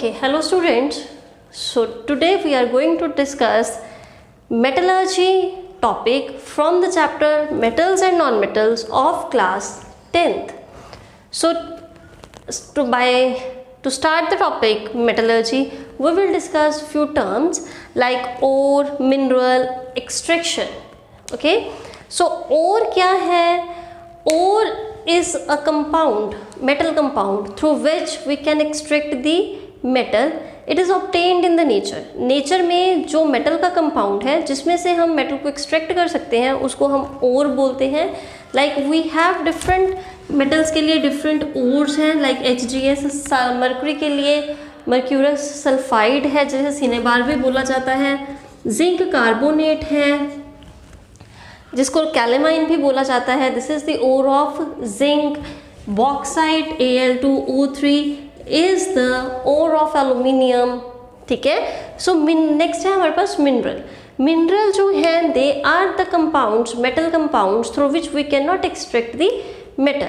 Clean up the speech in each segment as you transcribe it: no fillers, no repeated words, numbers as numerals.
Okay, hello students. So today we are going to discuss metallurgy topic from the chapter metals and non-metals of class 10th. So to start the topic metallurgy, we will discuss few terms like ore, mineral, extraction. Okay, so ore क्या है? Ore is a compound, metal compound through which we can extract the metal. It is obtained in the nature. Nature में जो metal का compound है जिसमें से हम metal को एक्सट्रैक्ट कर सकते हैं उसको हम ओर बोलते हैं. Like we have different metals के लिए डिफरेंट ओर्स हैं. लाइक HGS मर्क्यूरी के लिए मर्क्यूरस सल्फाइड है जिसे सिनेबार भी बोला जाता है. जिंक कार्बोनेट है जिसको कैलेमाइन भी बोला जाता है. This is the ore of zinc. Bauxite Al2O3 is the ore of aluminium. ठीक है. सो नेक्स्ट है हमारे पास मिनरल. मिनरल जो है they are the compounds, metal compounds through which we can not extract the metal.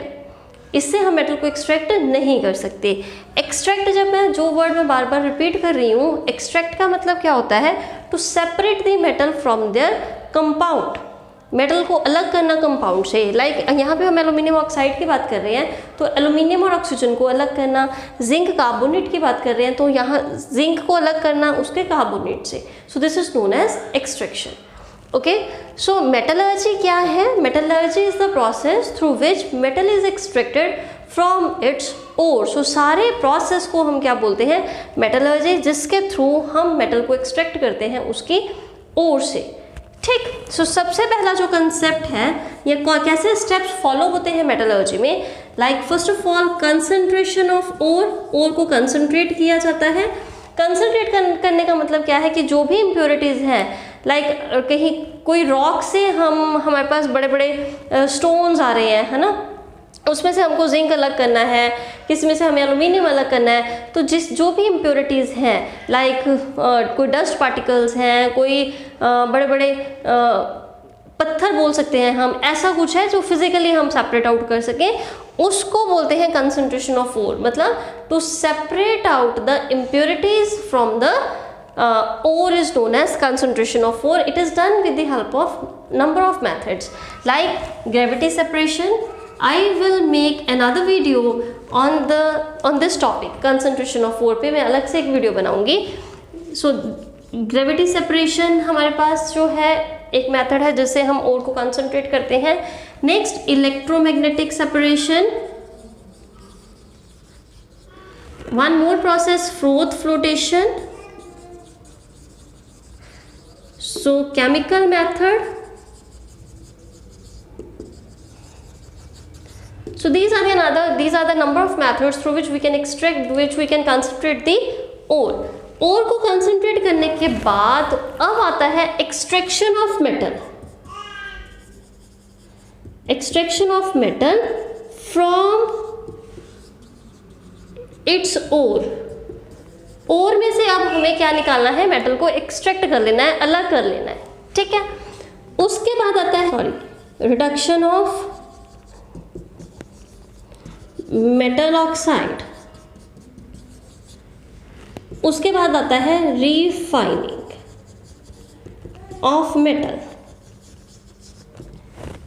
इससे हम metal को extract नहीं कर सकते. एक्सट्रैक्ट जब मैं जो वर्ड मैं बार बार रिपीट कर रही हूँ, एक्सट्रैक्ट का मतलब क्या होता है? To separate the metal from their compound. Metal को अलग करना कंपाउंड से. लाइक यहाँ पे हम एल्यूमिनियम ऑक्साइड की बात कर रहे हैं तो एल्यूमिनियम और ऑक्सीजन को अलग करना. जिंक कार्बोनेट की बात कर रहे हैं तो यहाँ जिंक को अलग करना उसके कार्बोनेट से. So this is known as extraction. Okay, so metallurgy क्या है? Metallurgy is the process through which metal is extracted from its ore. So सारे प्रोसेस को हम क्या बोलते हैं? मेटलर्जी, जिसके थ्रू हम मेटल को एक्सट्रैक्ट करते हैं उसकी ओर से. ठीक. सो सबसे पहला जो कंसेप्ट है ये कैसे स्टेप्स फॉलो होते हैं मेटलर्जी में. Like first of all concentration of ore. Ore को कंसंट्रेट किया जाता है. कंसंट्रेट करने का मतलब क्या है कि जो भी इम्प्योरिटीज़ हैं लाइक कहीं कोई रॉक से हमारे पास बड़े बड़े स्टोन्स आ रहे हैं, है ना, उसमें से हमको जिंक अलग करना है, किसी में से हमें एल्यूमिनियम अलग करना है. तो जो भी इम्प्योरिटीज़ हैं लाइक कोई डस्ट पार्टिकल्स हैं, कोई बड़े बड़े पत्थर बोल सकते हैं हम, ऐसा कुछ है जो फिजिकली हम सेपरेट आउट कर सकें, उसको बोलते हैं कंसंट्रेशन ऑफ ओर. मतलब to separate out the impurities from the ore is known as concentration of ore. It is done with the help of number of methods like gravity separation. I will make another video on this topic concentration of ore पे मैं अलग से एक video बनाऊंगी. So gravity separation हमारे पास जो है एक मेथड है जिससे हम ओर को कंसंट्रेट करते हैं. Next electromagnetic separation. One more process froth flotation. So chemical method. So these are the number of methods through which we can extract, which we can concentrate the ore. ore को concentrate करने के बाद अब आता है extraction of metal. Extraction of metal from its ore. ओर में से अब हमें क्या निकालना है? मेटल को एक्सट्रैक्ट कर लेना है, अलग कर लेना है. ठीक है. उसके बाद आता है रिडक्शन ऑफ मेटल ऑक्साइड. उसके बाद आता है रिफाइनिंग ऑफ मेटल.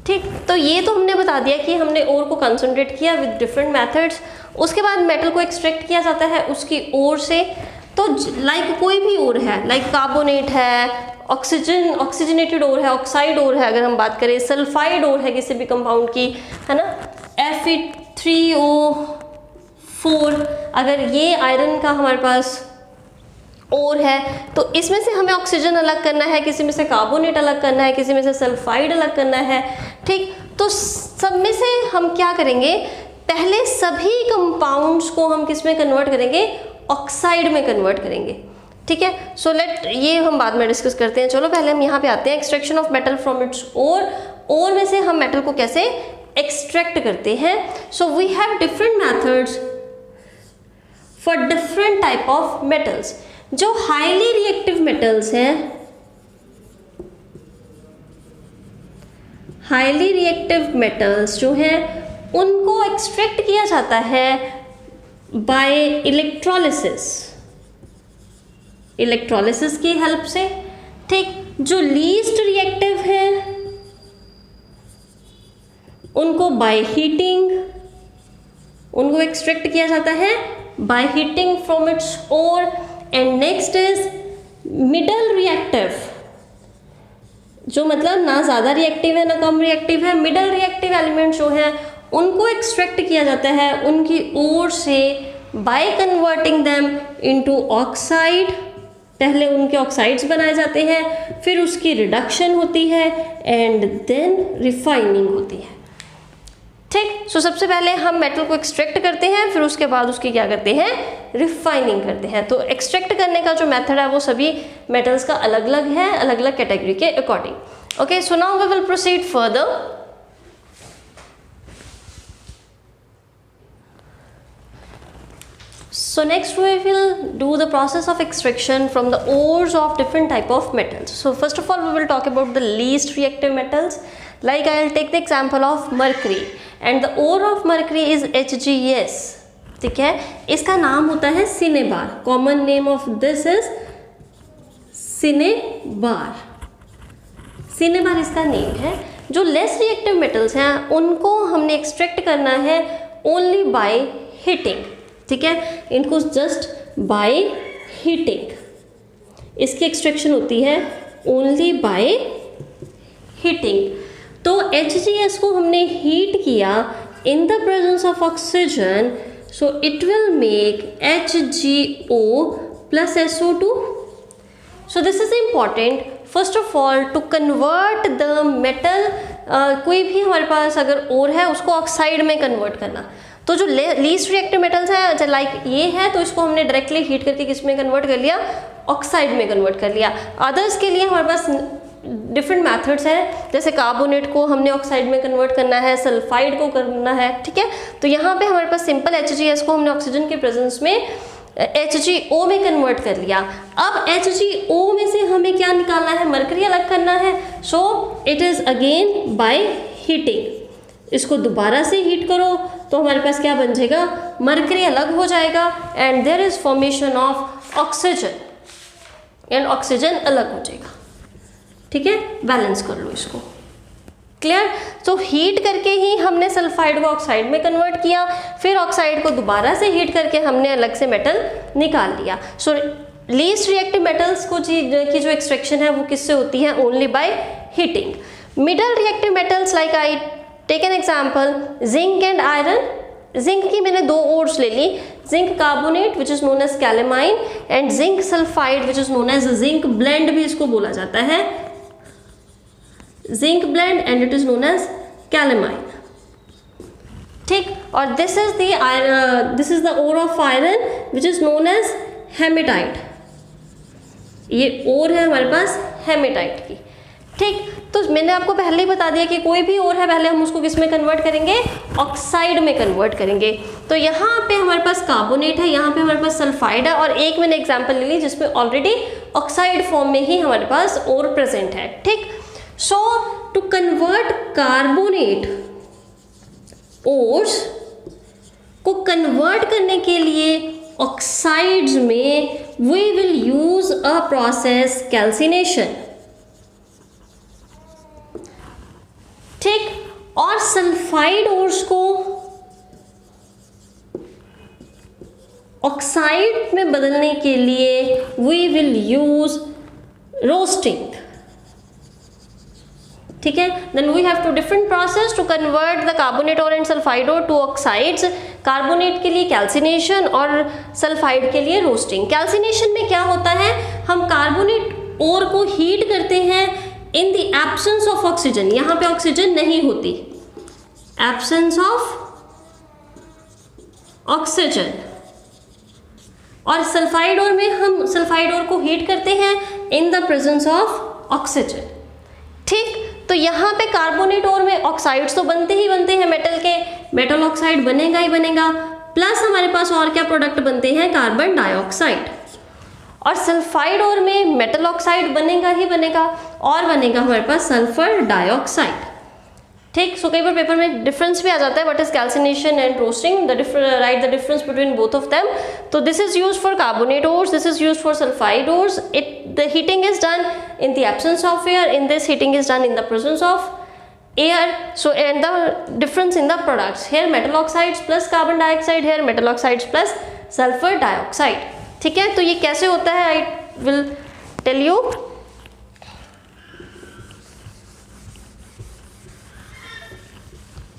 ठीक. तो ये तो हमने बता दिया कि हमने ओर को कंसंट्रेट किया विद डिफरेंट मेथड्स. उसके बाद मेटल को एक्सट्रैक्ट किया जाता है उसकी ओर से. तो लाइक कोई भी ओर है, लाइक कार्बोनेट है, ऑक्सीजनेटेड ओर है, ऑक्साइड ओर है, अगर हम बात करें सल्फाइड ओर है किसी भी कंपाउंड की, है ना, Fe3O4, अगर ये आयरन का हमारे पास ओर है तो इसमें से हमें ऑक्सीजन अलग करना है, किसी में से कार्बोनेट अलग करना है, किसी में से सल्फाइड अलग करना है. ठीक. तो सब में से हम क्या करेंगे? पहले सभी कंपाउंड्स को हम किस में कन्वर्ट करेंगे? ऑक्साइड में कन्वर्ट करेंगे. ठीक है. सो ये हम बाद में डिस्कस करते हैं. चलो पहले हम यहाँ पे आते हैं. Extraction of metal from its ore. Ore में से हम मेटल को कैसे एक्सट्रैक्ट करते हैं? So we have different methods for different type of metals. जो हाईली रिएक्टिव मेटल्स हैं, हाईली रिएक्टिव मेटल्स जो हैं उनको एक्सट्रैक्ट किया जाता है बाय इलेक्ट्रोलिसिस. इलेक्ट्रोलिसिस की हेल्प से। ठीक, जो लीस्ट रिएक्टिव है उनको बाय हीटिंग, उनको एक्सट्रैक्ट किया जाता है by heating from its ore. And next is middle reactive, जो मतलब ना ज़्यादा रिएक्टिव है ना कम रिएक्टिव है, मिडल रिएक्टिव एलिमेंट जो है उनको एक्सट्रैक्ट किया जाता है उनकी ओर से by converting them into oxide. पहले उनके ऑक्साइड्स बनाए जाते हैं, फिर उसकी रिडक्शन होती है एंड देन रिफाइनिंग होती है। ठीक, सो सबसे पहले हम मेटल को एक्सट्रैक्ट करते हैं, फिर उसके बाद उसकी क्या करते हैं, रिफाइनिंग करते हैं। तो एक्सट्रैक्ट करने का जो मेथड है वो सभी मेटल्स का अलग अलग है, अलग अलग कैटेगरी के अकॉर्डिंग। Okay, so now we will proceed further. So next we will do the process of extraction from the ores of different type of metals. So first of all we will talk about the least reactive metals. Like I will take the example of mercury and the ore of mercury is HgS. ठीक है, इसका नाम होता है cinnabar. Common name of this is cinnabar. Cinnabar इसका name है। जो less reactive metals हैं उनको हमने एक्सट्रैक्ट करना है ओनली बाय हीटिंग। ठीक है, इनको जस्ट बाय हीटिंग इसकी एक्सट्रैक्शन होती है ओनली बाय हीटिंग। तो HgS को हमने हीट किया in the presence of oxygen, so it will make HgO plus SO2। So this is important first of all to convert the metal. कोई भी हमारे पास अगर ओर है उसको ऑक्साइड में कन्वर्ट करना। तो जो लीस्ट रिएक्टिव मेटल्स हैं लाइक ये है, तो इसको हमने डायरेक्टली हीट करके किस में कन्वर्ट कर लिया, ऑक्साइड में कन्वर्ट कर लिया। अदर्स के लिए हमारे पास डिफरेंट मेथड्स हैं, जैसे कार्बोनेट को हमने ऑक्साइड में कन्वर्ट करना है, सल्फाइड को करना है। ठीक है, तो यहाँ पे हमारे पास सिंपल HgS को हमने ऑक्सीजन के प्रेजेंस में HgO में कन्वर्ट कर लिया। अब HgO में से हमें क्या निकालना है, मरकरी अलग करना है। So it is again by heating. इसको दोबारा से हीट करो तो हमारे पास क्या बन जाएगा, मरकरी अलग हो जाएगा and there is formation of oxygen and oxygen अलग हो जाएगा। ठीक है, बैलेंस कर लो इसको। क्लियर? तो हीट करके ही हमने सल्फाइड को ऑक्साइड में कन्वर्ट किया, फिर ऑक्साइड को दोबारा से हीट करके हमने अलग से मेटल निकाल लिया। सो लीस्ट रिएक्टिव मेटल्स को की जो एक्सट्रैक्शन है वो किससे होती है, only by heating. Middle reactive metals like I take an example zinc and iron. Zinc की मैंने दो ओर्स ले ली, zinc carbonate which is known as calamine and zinc sulphide which is known as zinc blende भी इसको बोला जाता है, zinc blende and it is known as calamine. ठीक, और this is the ore of iron which is known as haematite. ये ore है हमारे पास हेमेटाइट की। ठीक, तो मैंने आपको पहले ही बता दिया कि कोई भी ओर है पहले हम उसको किस में कन्वर्ट करेंगे, ऑक्साइड में कन्वर्ट करेंगे। तो यहाँ पे हमारे पास कार्बोनेट है, यहाँ पे हमारे पास सल्फाइड है, और एक मैंने एग्जांपल ले ली जिसमें ऑलरेडी ऑक्साइड फॉर्म में ही हमारे पास ओर प्रेजेंट है। ठीक, so to convert carbonate ores को कन्वर्ट करने के लिए ऑक्साइड्स में we will use a process calcination. ठीक, और सल्फाइड ओर्स को ऑक्साइड में बदलने के लिए वी विल यूज रोस्टिंग। ठीक है, then we have two different process to convert the carbonate ore and sulphide ore to oxides. Carbonate के लिए कैल्सिनेशन और सल्फाइड के लिए रोस्टिंग। कैल्सिनेशन में क्या होता है, हम कार्बोनेट ओर को हीट करते हैं in the absence of oxygen. यहां पे ऑक्सीजन नहीं होती, एब्सेंस ऑफ ऑक्सीजन। और सल्फाइड ओर में हम सल्फाइड ओर को हीट करते हैं इन द प्रेजेंस ऑफ ऑक्सीजन। ठीक, तो यहाँ पे कार्बोनेट ओर में ऑक्साइड्स तो बनते ही बनते हैं मेटल के, मेटल ऑक्साइड बनेगा ही बनेगा, प्लस हमारे पास और क्या प्रोडक्ट बनते हैं, कार्बन डाइऑक्साइड। और सल्फाइड ओर में मेटल ऑक्साइड बनेगा ही बनेगा और बनेगा हमारे पास सल्फर डाइऑक्साइड। ठीक। सो कई बार पेपर में डिफरेंस भी आ जाता है, what is calcination and roasting, right the difference between both of them. तो this is used for carbonate ores, this is used for sulphide ores. The heating is done in the absence of air, in this heating is done in the presence of air. So and the difference in the products, here metal oxides plus carbon dioxide, here metal oxides plus sulfur dioxide. ठीक है, तो ये कैसे होता है I will tell you.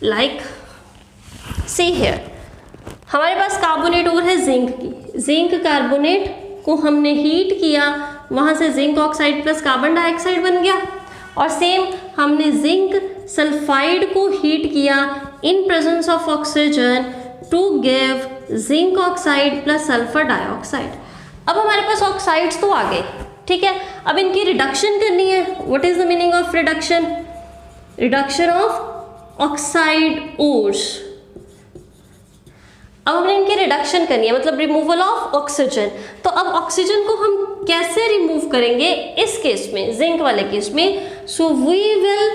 Like see here, हमारे पास carbonate और है जिंक की, जिंक कार्बोनेट को हमने हीट किया, वहाँ से zinc oxide plus carbon dioxide बन गया। और सेम हमने जिंक सल्फाइड को हीट किया in presence of oxygen to give zinc oxide plus sulphur dioxide. अब हमारे पास ऑक्साइड्स तो आ गए, ठीक है, अब इनकी रिडक्शन करनी है। What is the meaning of reduction? Reduction of oxide ores. अब हमने इनकी रिडक्शन करनी है, मतलब रिमूवल ऑफ ऑक्सीजन। तो अब ऑक्सीजन को हम कैसे रिमूव करेंगे इस केस में, जिंक वाले केस में? So we will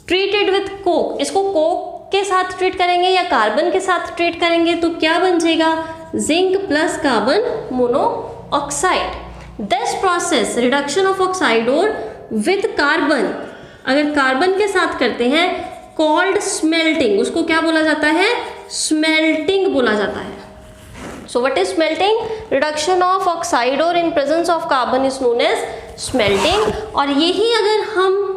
treat it with coke. इसको कोक के साथ ट्रीट करेंगे या कार्बन के साथ ट्रीट करेंगे, तो क्या बन जाएगा? Zinc plus carbon monoxide. This process reduction of oxide और विथ कार्बन, अगर कार्बन के साथ करते हैं, कॉल्ड स्मेल्टिंग। उसको क्या बोला जाता है? स्मेल्टिंग बोला जाता है। So what is smelting? Reduction of oxide और in presence of carbon is known as smelting. और यही अगर हम,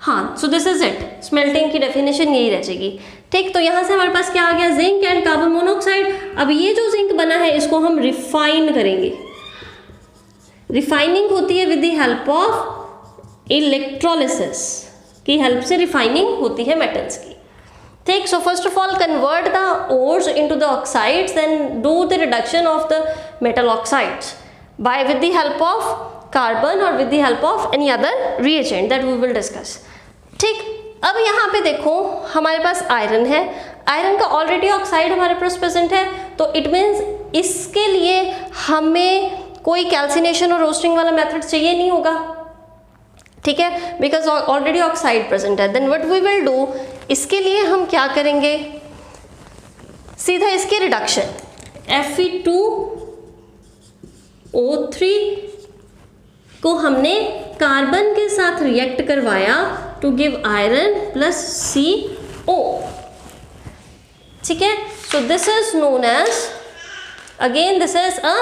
हाँ, so this is it, smelting की डेफिनेशन यही रह जाएगी। ठीक, तो यहाँ से हमारे पास क्या आ गया? Zinc and carbon monoxide. अब ये जो जिंक बना है इसको हम रिफाइन करेंगे। रिफाइनिंग होती है with the help of electrolysis की हेल्प से रिफाइनिंग होती है मेटल्स की। ठीक, so first of all convert the ores into the oxides, then do the reduction of the metal oxides by with the help of carbon और with the help of any other reagent that we will discuss. ठीक, अब यहाँ पे देखो हमारे पास iron है, iron का ऑलरेडी ऑक्साइड हमारे पास प्रेजेंट है, तो इट मीन्स इसके लिए हमें कोई कैल्सिनेशन और रोस्टिंग वाला मेथड चाहिए नहीं होगा, ठीक है, बिकॉज ऑलरेडी ऑक्साइड प्रेजेंट है। Then what we will do, इसके लिए हम क्या करेंगे? सीधा इसकी रिडक्शन, Fe2O3 को हमने कार्बन के साथ रिएक्ट करवाया to give iron plus CO, ठीक है। So this is known as, again this is a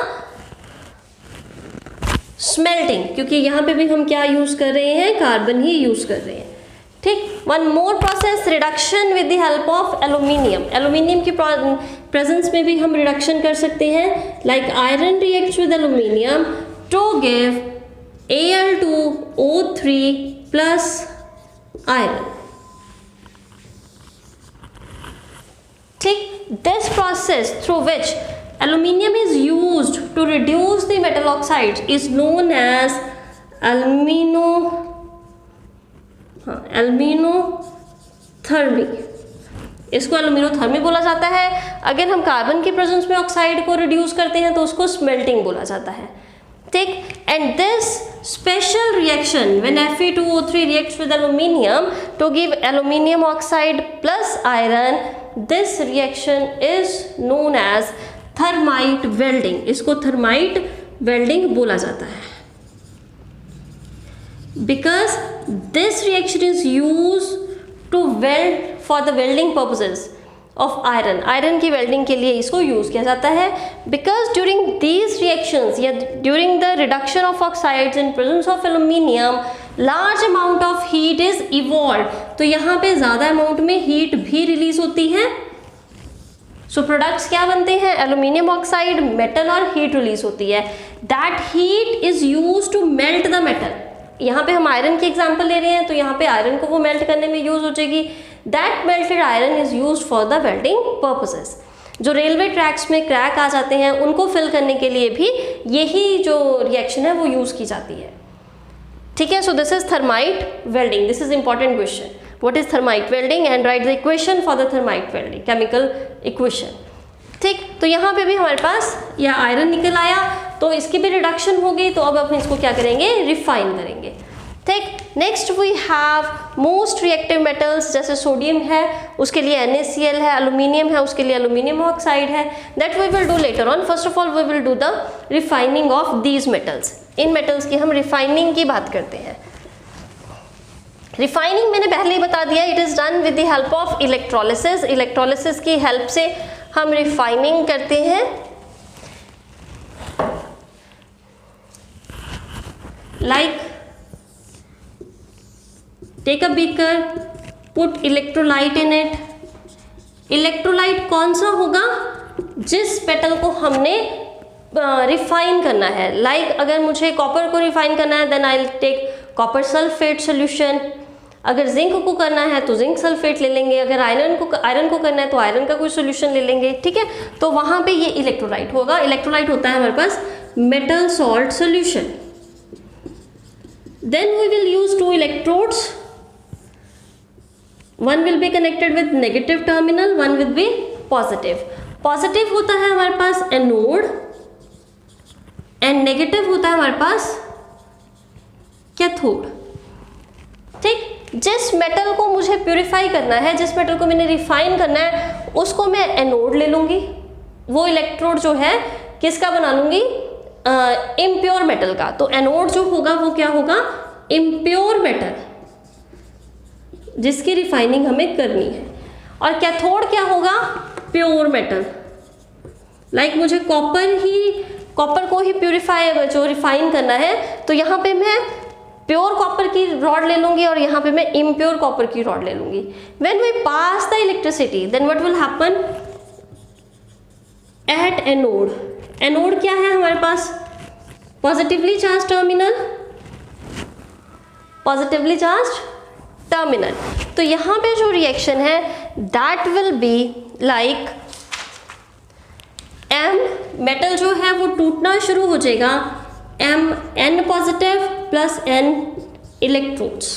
smelting, क्योंकि यहाँ पे भी हम क्या यूज कर रहे हैं? कार्बन ही यूज कर रहे हैं। ठीक, one more process, reduction with the help of aluminium. Aluminium की प्रेजेंस में भी हम रिडक्शन कर सकते हैं, like iron reacts with aluminium to give Al2O3 plus iron. ठीक, this process through which aluminium is used to reduce the metal oxides is known as alumino-thermy। इसको एल्यूमिनोथर्मी बोला जाता है। अगर हम कार्बन की प्रेजेंस में ऑक्साइड को रिड्यूस करते हैं तो उसको स्मेल्टिंग बोला जाता है। ठीक, and this special reaction when Fe2O3 reacts with aluminium to give aluminium oxide plus iron, this reaction is known as thermite welding. इसको थर्माइट वेल्डिंग बोला जाता है, because this reaction is use to weld for the welding purposes of iron. Iron की welding के लिए इसको use किया जाता है, बिकॉज ड्यूरिंग दीज रिएक्शंस या during the reduction of oxides in presence of aluminium large amount of heat is evolve. तो यहाँ पे ज्यादा अमाउंट में हीट भी रिलीज होती है। सो प्रोडक्ट्स क्या बनते हैं? एल्यूमिनियम ऑक्साइड, मेटल और हीट रिलीज होती है। That heat is use to melt the metal. यहाँ पे हम आयरन की एग्जांपल ले रहे हैं, तो यहाँ पे आयरन को वो मेल्ट करने में यूज हो जाएगी। That melted iron is use for the welding purposes. जो रेलवे ट्रैक्स में क्रैक आ जाते हैं उनको फिल करने के लिए भी यही जो रिएक्शन है वो यूज की जाती है। ठीक है, so this is thermite welding. This is important question, what is thermite welding and write the equation for the thermite welding, chemical equation। ठीक, तो यहाँ पे भी हमारे पास यह आयरन निकल आया, तो इसकी भी रिडक्शन हो गई। तो अब हम इसको क्या करेंगे? रिफाइन करेंगे। ठीक, next we have most reactive metals, जैसे सोडियम है उसके लिए NaCl है, एल्यूमिनियम है उसके लिए एल्यूमिनियम ऑक्साइड है, that we will do later on. First of all we will do the refining of these metals. इन मेटल्स की हम रिफाइनिंग की बात करते हैं। रिफाइनिंग मैंने पहले ही बता दिया, it is done with the help of electrolysis. Electrolysis की हेल्प से हम रिफाइनिंग करते हैं। Like take a beaker, put electrolyte in it. Electrolyte कौन सा होगा? जिस मेटल को हमने रिफाइन करना है। लाइक अगर मुझे कॉपर को रिफाइन करना है then I will take copper sulphate solution. अगर जिंक को करना है तो जिंक सल्फेट ले लेंगे। अगर आयरन को करना है तो आयरन का कोई सोल्यूशन ले लेंगे। ठीक है, तो वहां पे ये इलेक्ट्रोलाइट होगा। इलेक्ट्रोलाइट होता है हमारे पास metal salt solution. Then we will use 2 electrodes, one will be connected with negative terminal, one will be positive. Positive होता है हमारे पास एनोड एंड नेगेटिव होता है हमारे पास कैथोड। ठीक, जिस मेटल को मुझे प्यूरिफाई करना है, जिस मेटल को मैंने रिफाइन करना है, उसको मैं एनोड ले लूंगी। वो इलेक्ट्रोड जो है किसका बना लूंगी? इम्प्योर मेटल का। तो एनोड जो होगा वो क्या होगा? इम्प्योर मेटल, जिसकी रिफाइनिंग हमें करनी है। और कैथोड क्या होगा? Pure metal. लाइक मुझे कॉपर को ही प्यूरिफाई जो रिफाइन करना है, तो यहाँ पे मैं प्योर कॉपर की रॉड ले लूंगी और यहाँ पे मैं इम्प्योर कॉपर की रॉड ले लूंगी। When we pass the electricity then what will happen at anode. Anode क्या है हमारे पास? Positively charge terminal, positively charge terminal. तो यहाँ पे जो रिएक्शन है that will be like M, metal जो है वो टूटना शुरू हो जाएगा। N positive plus N electrons,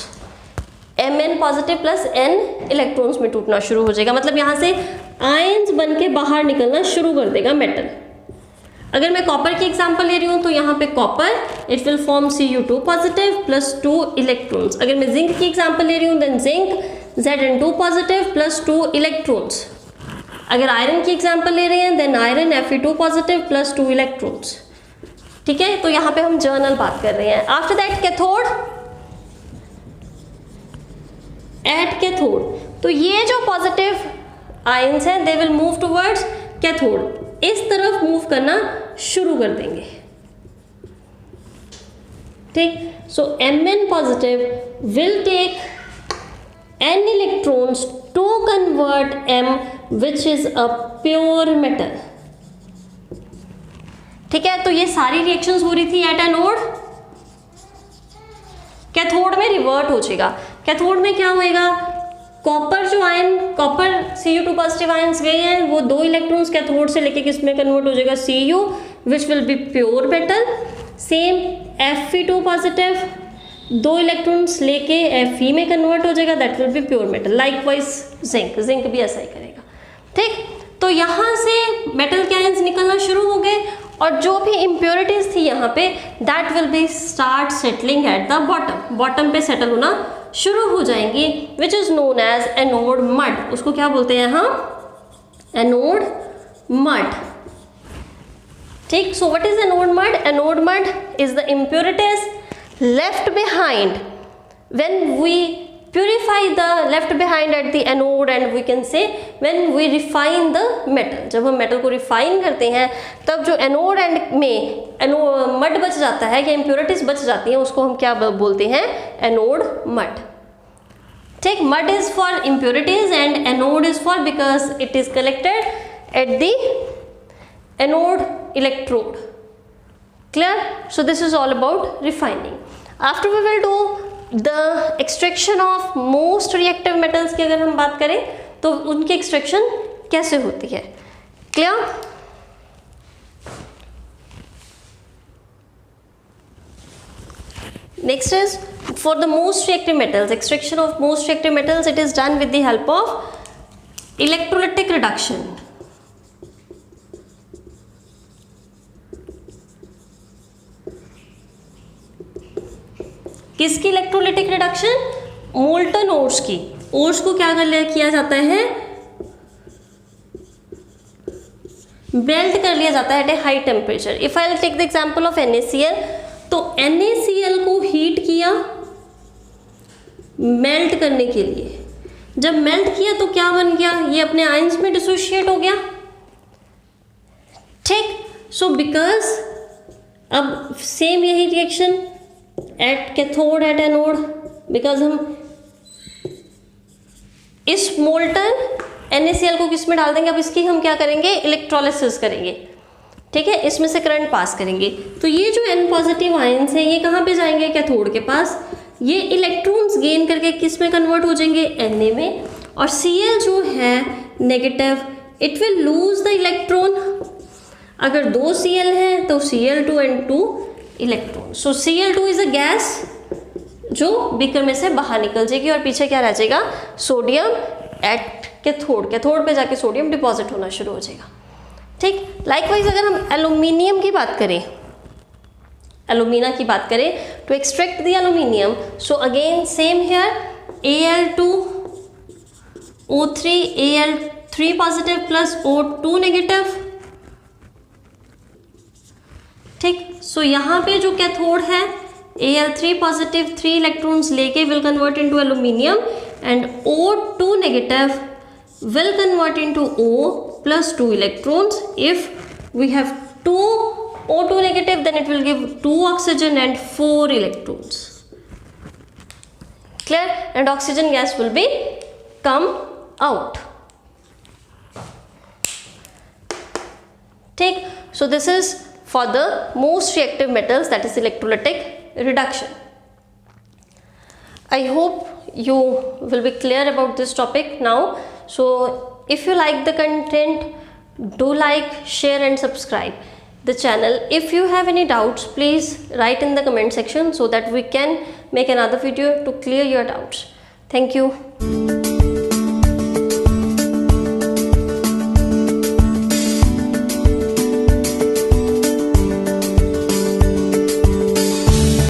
Mn positive plus N electrons में टूटना शुरू हो जाएगा। मतलब यहाँ से आयंस बन के बाहर निकलना शुरू कर देगा मेटल। अगर मैं कॉपर की एग्जांपल ले रही हूँ तो यहाँ पे copper it will form Cu2 positive plus 2 electrons. अगर मैं जिंक की एग्जांपल ले रही हूँ then zinc Zn2 positive plus 2 electrons. अगर आयरन की एग्जांपल ले रहे हैं then iron Fe2 positive plus 2 electrons. ठीक है, तो यहाँ पे हम जर्नल बात कर रहे हैं। After that cathode, at cathode, तो ये जो पॉजिटिव आयंस हैं they will move towards cathode, इस तरफ मूव करना शुरू कर देंगे। ठीक, so Mn positive will take N electrons to convert M which is a pure metal। ठीक है, तो ये सारी रिएक्शंस हो रही थी एट एनोड। कैथोड में रिवर्ट हो जाएगा। कैथोड में क्या होएगा? कॉपर जो ion, copper Cu2 positive ions गए हैं, वो 2 इलेक्ट्रॉन्स कैथोड से लेके किस में कन्वर्ट हो जाएगा? Cu which will be pure metal. Same Fe2 positive 2 electrons लेके Fe में कन्वर्ट हो जाएगा, that will B pure metal. Likewise zinc भी ऐसा ही करेगा। ठीक, तो यहाँ से मेटल के आयंस निकलना शुरू हो गए और जो भी इम्प्योरिटीज थी यहाँ पे that will be start settling at the bottom. Bottom पे सेटल होना शुरू हो जाएंगी which is known as anode mud. उसको क्या बोलते हैं हम? Anode mud. ठीक, so what is anode mud? Anode mud is the impurities left behind when we purify the left behind at the anode and we can say when we refine the metal। जब हम metal को refine करते हैं तब जो anode and में mud बच जाता है या इम्प्योरिटीज बच जाती हैं उसको हम क्या बोलते हैं? Anode mud. ठीक, mud is for impurities and anode is for because it is collected at the anode electrode. Clear? So this is all about refining. After we will do the extraction of most reactive metals की अगर हम बात करें तो उनकी extraction कैसे होती है? Clear? Next is for the most reactive metals, extraction of most reactive metals, it is done with the help of electrolytic reduction. किसकी इलेक्ट्रोलिटिक रिडक्शन? मोल्टन ओर्स की। ओर्स को क्या किया जाता है? मेल्ट कर लिया जाता है at a high temperature. If I will take the example of NaCl, तो NaCl को हीट किया मेल्ट करने के लिए। जब मेल्ट किया तो क्या बन गया? ये अपने आयंस में डिसोशिएट हो गया। ठीक, सो बिकॉज अब सेम यही reaction at cathode at anode, because हम इस मोल्टन NaCl को किस में डाल देंगे? अब इसकी हम क्या करेंगे? इलेक्ट्रोलिसिस करेंगे। ठीक है, इसमें से करंट पास करेंगे। तो ये जो N पॉजिटिव आयंस है ये कहाँ पे जाएंगे? कैथोड के पास। ये इलेक्ट्रॉन्स गेन करके किस में कन्वर्ट हो जाएंगे? Na में। और Cl जो है negative, it will lose the electron. अगर 2 Cl हैं तो Cl2 and 2 electron. So Cl2 is a gas जो बीकर में से बाहर निकल जाएगी और पीछे क्या रह जाएगा? Sodium at cathode. कैथोड पे जाके सोडियम डिपॉजिट होना शुरू हो जाएगा। ठीक, लाइकवाइज अगर हम एल्यूमिनियम की बात करें, एल्यूमिना की बात करें, to extract the aluminium, so again same here Al2O3 Al3 positive plus O2 negative. ठीक, सो यहाँ पे जो कैथोड है Al3 पॉजिटिव 3 इलेक्ट्रॉन्स लेके will convert into aluminium and O2 negative will convert into O plus 2 electrons. If we have 2 O2 negative, then it will give 2 oxygen and 4 electrons. Clear? And oxygen gas will be come out. Take, so this is for the most reactive metals, that is electrolytic reduction. I hope you will be clear about this topic now. So if you like the content, do like, share and subscribe the channel. If you have any doubts, please write in the comment section so that we can make another video to clear your doubts. Thank you.